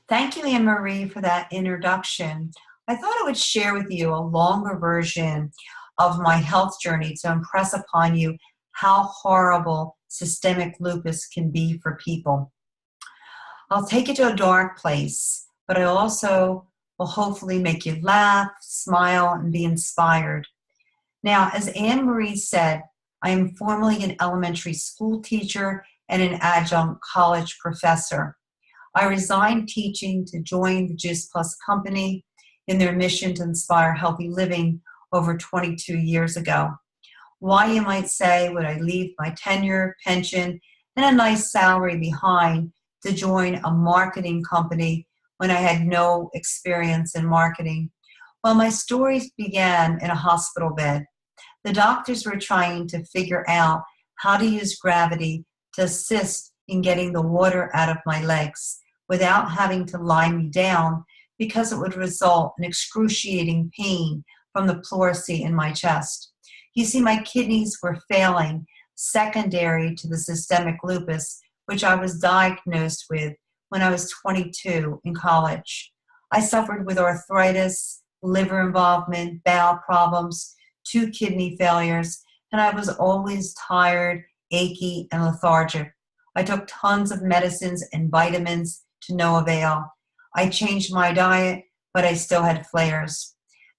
Thank you, Anne-Marie, for that introduction. I thought I would share with you a longer version of my health journey to impress upon you how horrible systemic lupus can be for people. I'll take you to a dark place, but I also will hopefully make you laugh, smile, and be inspired. Now, as Anne-Marie said, I am formerly an elementary school teacher and an adjunct college professor. I resigned teaching to join the Juice Plus company in their mission to inspire healthy living over 22 years ago. Why, you might say, would I leave my tenure, pension, and a nice salary behind to join a marketing company when I had no experience in marketing? Well, my story began in a hospital bed. The doctors were trying to figure out how to use gravity to assist in getting the water out of my legs without having to lie me down, because it would result in excruciating pain from the pleurisy in my chest. You see, my kidneys were failing, secondary to the systemic lupus, which I was diagnosed with when I was 22 in college. I suffered with arthritis, liver involvement, bowel problems, 2 kidney failures, and I was always tired, achy, and lethargic. I took tons of medicines and vitamins to no avail. I changed my diet, but I still had flares.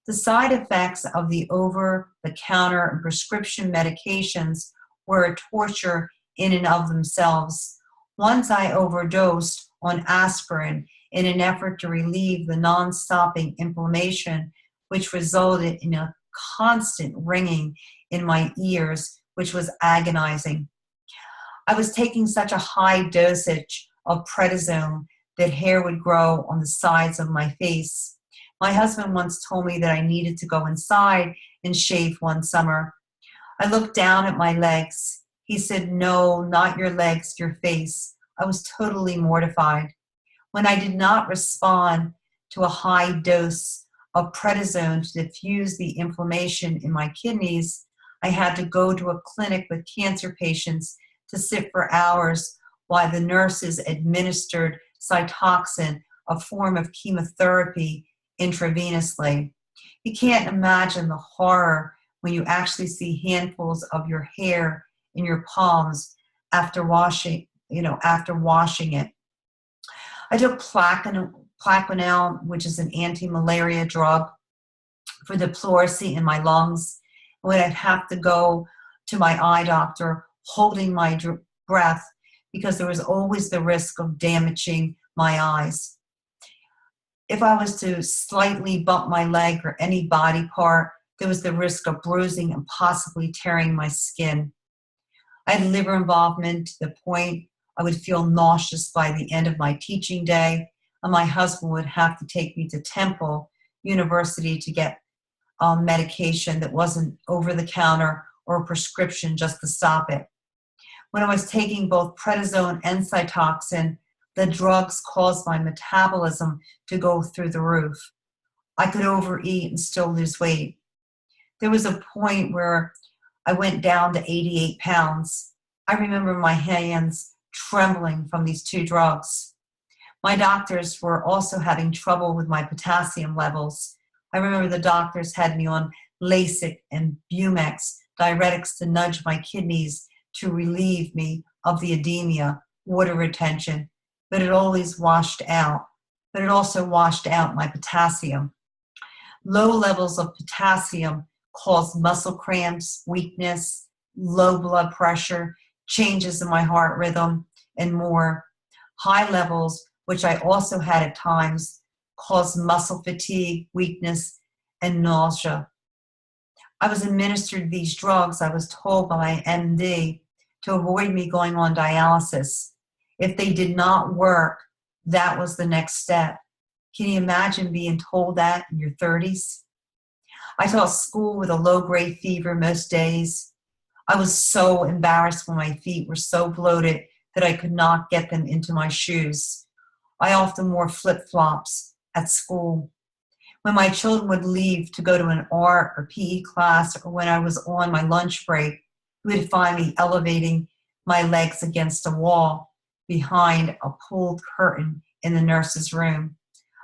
The side effects of the over-the-counter and prescription medications were a torture in and of themselves. Once I overdosed on aspirin in an effort to relieve the non-stopping inflammation, which resulted in a constant ringing in my ears, which was agonizing. I was taking such a high dosage of prednisone that hair would grow on the sides of my face. My husband once told me that I needed to go inside and shave one summer. I looked down at my legs. He said, "No, not your legs, your face." I was totally mortified. When I did not respond to a high dose of prednisone to diffuse the inflammation in my kidneys, I had to go to a clinic with cancer patients to sit for hours while the nurses administered Cytoxin, a form of chemotherapy, intravenously. You can't imagine the horror when you actually see handfuls of your hair in your palms after washing it. I took Plaquenil, which is an anti-malaria drug for the pleurisy in my lungs. When I'd have to go to my eye doctor holding my breath because there was always the risk of damaging my eyes. If I was to slightly bump my leg or any body part, there was the risk of bruising and possibly tearing my skin. I had liver involvement to the point I would feel nauseous by the end of my teaching day, and my husband would have to take me to Temple University to get medication that wasn't over the counter or a prescription just to stop it. When I was taking both prednisone and Cytoxin, the drugs caused my metabolism to go through the roof. I could overeat and still lose weight. There was a point where I went down to 88 pounds. I remember my hands trembling from these 2 drugs. My doctors were also having trouble with my potassium levels. I remember the doctors had me on Lasix and Bumex, diuretics to nudge my kidneys to relieve me of the edema, water retention, but it always washed out. But it also washed out my potassium. Low levels of potassium cause muscle cramps, weakness, low blood pressure, changes in my heart rhythm, and more. High levels, which I also had at times, cause muscle fatigue, weakness, and nausea. I was administered these drugs, I was told by my MD, to avoid me going on dialysis. If they did not work, that was the next step. Can you imagine being told that in your 30s? I taught school with a low-grade fever most days. I was so embarrassed when my feet were so bloated that I could not get them into my shoes. I often wore flip-flops at school. When my children would leave to go to an art or PE class, or when I was on my lunch break, you would find me elevating my legs against a wall behind a pulled curtain in the nurse's room.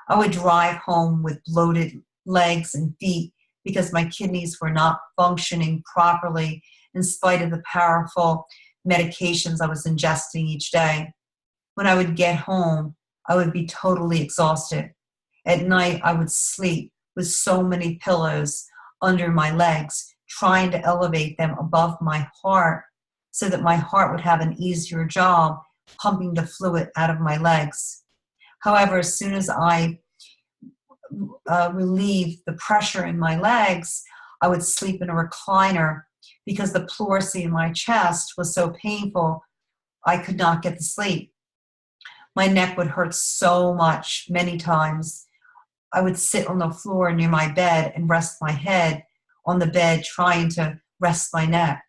I would drive home with bloated legs and feet because my kidneys were not functioning properly in spite of the powerful medications I was ingesting each day. When I would get home, I would be totally exhausted. At night, I would sleep with so many pillows under my legs, trying to elevate them above my heart so that my heart would have an easier job pumping the fluid out of my legs. However, as soon as I relieved the pressure in my legs, I would sleep in a recliner because the pleurisy in my chest was so painful, I could not get to sleep. My neck would hurt so much, many times. I would sit on the floor near my bed and rest my head on the bed, trying to rest my neck.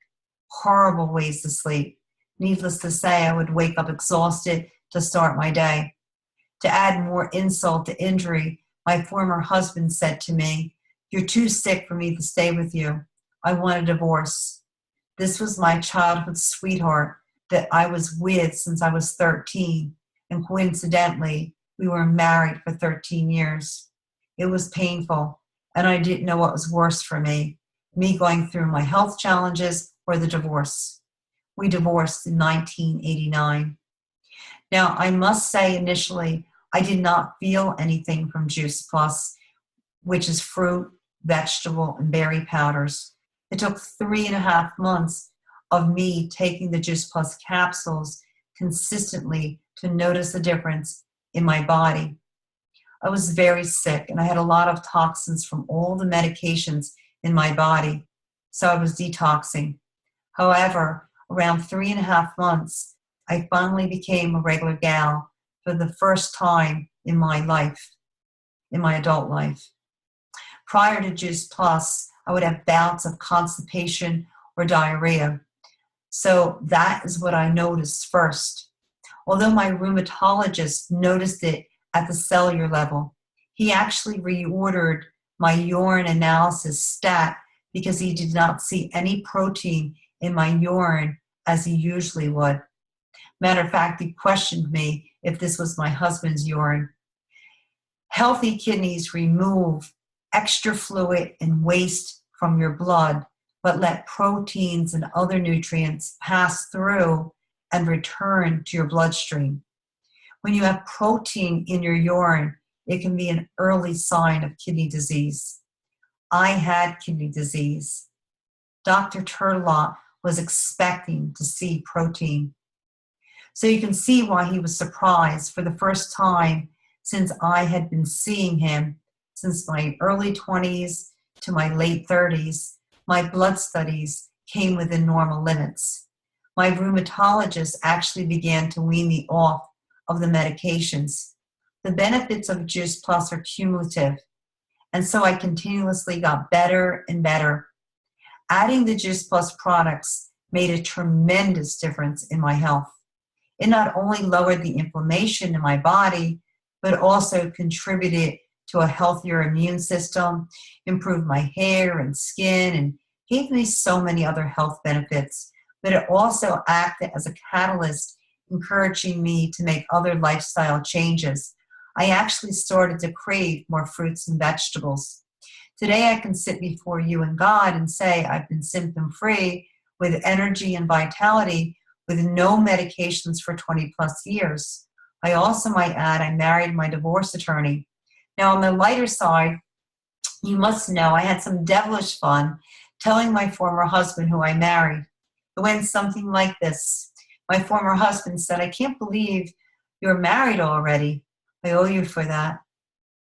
Horrible ways to sleep. Needless to say, I would wake up exhausted to start my day. To add more insult to injury, my former husband said to me, "You're too sick for me to stay with you. I want a divorce." This was my childhood sweetheart that I was with since I was 13, and coincidentally, we were married for 13 years. It was painful, and I didn't know what was worse for me going through my health challenges or the divorce. We divorced in 1989. Now, I must say initially, I did not feel anything from Juice Plus, which is fruit, vegetable, and berry powders. It took 3.5 months of me taking the Juice Plus capsules consistently to notice a difference in my body. I was very sick, and I had a lot of toxins from all the medications in my body, so I was detoxing. However, around 3.5 months, I finally became a regular gal for the first time in my life, in my adult life. Prior to Juice Plus, I would have bouts of constipation or diarrhea. So that is what I noticed first. Although my rheumatologist noticed it at the cellular level, he actually reordered my urine analysis stat because he did not see any protein in my urine as he usually would. Matter of fact, he questioned me if this was my husband's urine. Healthy kidneys remove extra fluid and waste from your blood, but let proteins and other nutrients pass through and return to your bloodstream. When you have protein in your urine, it can be an early sign of kidney disease. I had kidney disease. Dr. Turtelot was expecting to see protein. So you can see why he was surprised. For the first time since I had been seeing him since my early 20s to my late 30s, my blood studies came within normal limits. My rheumatologist actually began to wean me off of the medications. The benefits of Juice Plus are cumulative, and so I continuously got better and better. Adding the Juice Plus products made a tremendous difference in my health. It not only lowered the inflammation in my body, but also contributed to a healthier immune system, improved my hair and skin, and gave me so many other health benefits. But it also acted as a catalyst, encouraging me to make other lifestyle changes. I actually started to crave more fruits and vegetables. Today I can sit before you and God and say I've been symptom-free with energy and vitality with no medications for 20 plus years. I also might add I married my divorce attorney. Now on the lighter side, you must know I had some devilish fun telling my former husband who I married. It went something like this. My former husband said, "I can't believe you're married already. I owe you for that."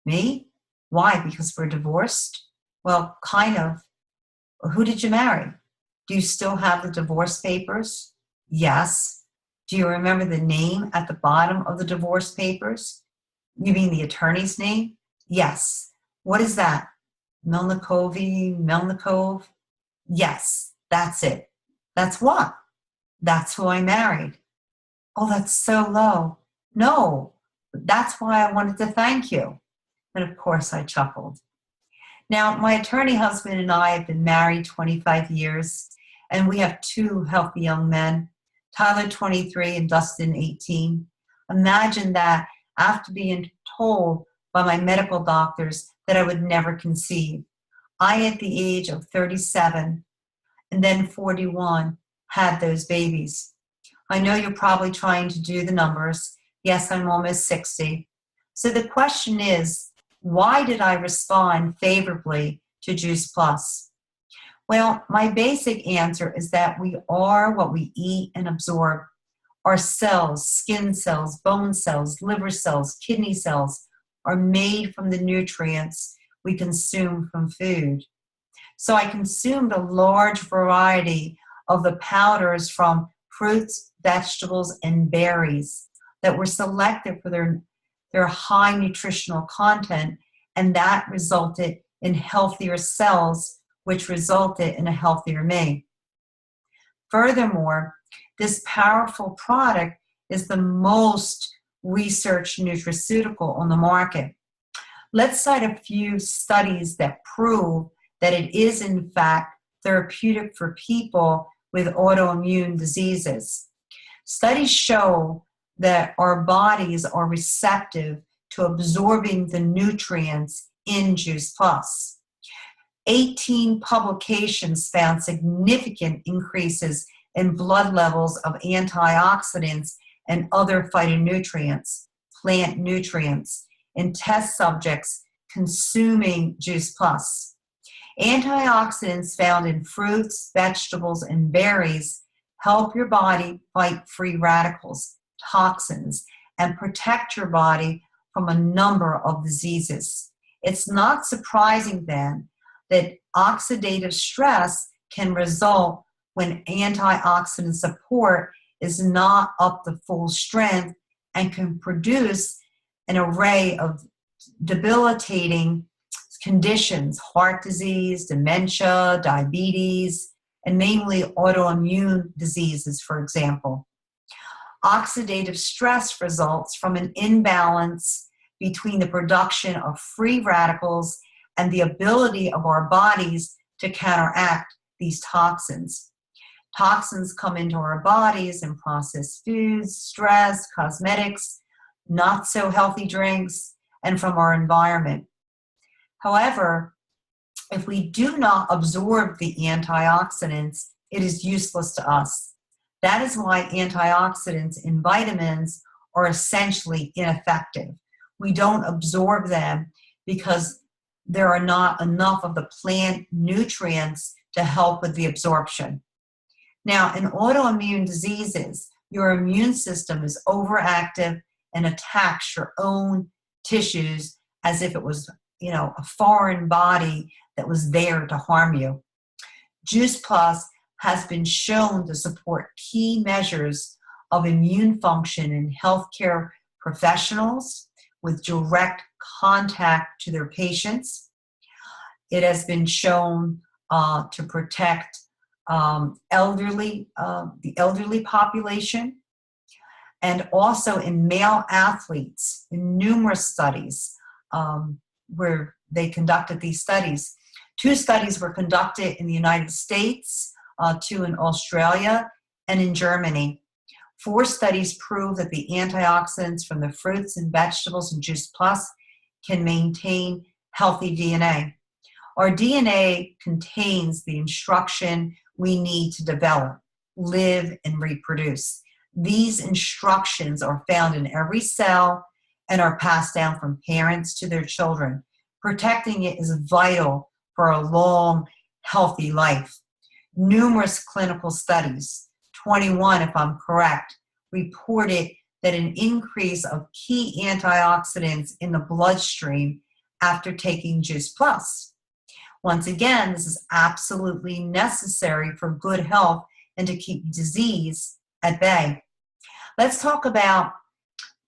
Me? Why? Because we're divorced? Well, kind of. Who did you marry? Do you still have the divorce papers? Yes. Do you remember the name at the bottom of the divorce papers? You mean the attorney's name? Yes. What is that? Melnikov? Yes, that's it. That's what? That's who I married. Oh, that's so low. No, that's why I wanted to thank you. And of course I chuckled. Now, my attorney husband and I have been married 25 years, and we have 2 healthy young men, Tyler 23 and Dustin 18. Imagine that after being told by my medical doctors that I would never conceive. I, at the age of 37 and then 41, had those babies. I know you're probably trying to do the numbers. Yes, I'm almost 60. So the question is, why did I respond favorably to Juice Plus? Well, my basic answer is that we are what we eat and absorb. Our cells, skin cells, bone cells, liver cells, kidney cells are made from the nutrients we consume from food. So I consumed a large variety of the powders from fruits, vegetables, and berries that were selected for their high nutritional content, and that resulted in healthier cells, which resulted in a healthier me. Furthermore, this powerful product is the most researched nutraceutical on the market. Let's cite a few studies that prove that it is, in fact, therapeutic for people with autoimmune diseases. Studies show that our bodies are receptive to absorbing the nutrients in Juice Plus. 18 publications found significant increases in blood levels of antioxidants and other phytonutrients, plant nutrients, in test subjects consuming Juice Plus. Antioxidants found in fruits, vegetables, and berries help your body fight free radicals, toxins, and protect your body from a number of diseases. It's not surprising then that oxidative stress can result when antioxidant support is not up to full strength and can produce an array of debilitating conditions, heart disease, dementia, diabetes, and namely autoimmune diseases, for example. Oxidative stress results from an imbalance between the production of free radicals and the ability of our bodies to counteract these toxins. Toxins come into our bodies in processed foods, stress, cosmetics, not so healthy drinks, and from our environment. However, if we do not absorb the antioxidants, it is useless to us. That is why antioxidants in vitamins are essentially ineffective. We don't absorb them because there are not enough of the plant nutrients to help with the absorption. Now, in autoimmune diseases, your immune system is overactive and attacks your own tissues as if it was, a foreign body that was there to harm you. Juice Plus has been shown to support key measures of immune function in healthcare professionals with direct contact to their patients. It has been shown to protect the elderly population, and also in male athletes in numerous studies where they conducted these studies. 2 studies were conducted in the United States, 2 in Australia, and in Germany. 4 studies prove that the antioxidants from the fruits and vegetables in Juice Plus can maintain healthy DNA. Our DNA contains the instruction we need to develop, live, and reproduce. These instructions are found in every cell and are passed down from parents to their children. Protecting it is vital for a long, healthy life. Numerous clinical studies, 21 if I'm correct, reported that an increase of key antioxidants in the bloodstream after taking Juice Plus. Once again, this is absolutely necessary for good health and to keep disease at bay. Let's talk about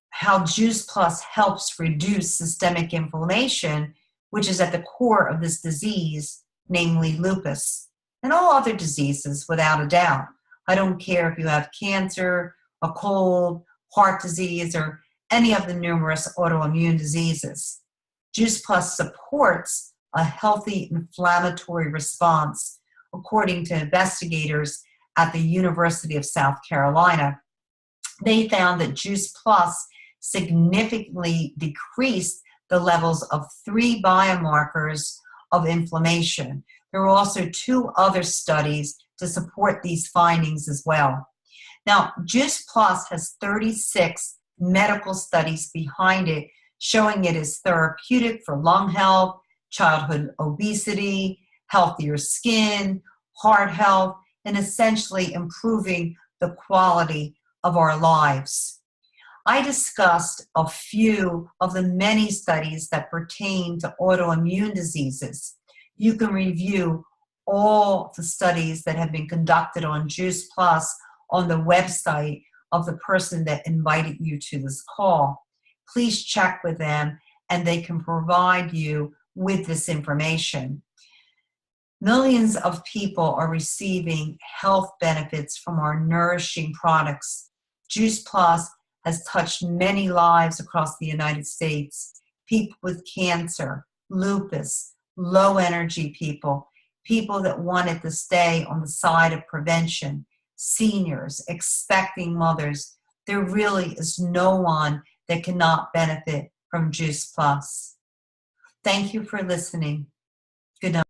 how Juice Plus helps reduce systemic inflammation, which is at the core of this disease, namely lupus, and all other diseases without a doubt. I don't care if you have cancer, a cold, heart disease, or any of the numerous autoimmune diseases. Juice Plus supports a healthy inflammatory response, according to investigators at the University of South Carolina. They found that Juice Plus significantly decreased the levels of 3 biomarkers of inflammation. There were also 2 other studies to support these findings as well. Now, Juice Plus has 36 medical studies behind it, showing it is therapeutic for lung health, childhood obesity, healthier skin, heart health, and essentially improving the quality of our lives. I discussed a few of the many studies that pertain to autoimmune diseases. You can review all the studies that have been conducted on Juice Plus on the website of the person that invited you to this call. Please check with them and they can provide you with this information. Millions of people are receiving health benefits from our nourishing products. Juice Plus has touched many lives across the United States. People with cancer, lupus, low energy people, people that wanted to stay on the side of prevention, seniors, expecting mothers. There really is no one that cannot benefit from Juice Plus. Thank you for listening. Good night.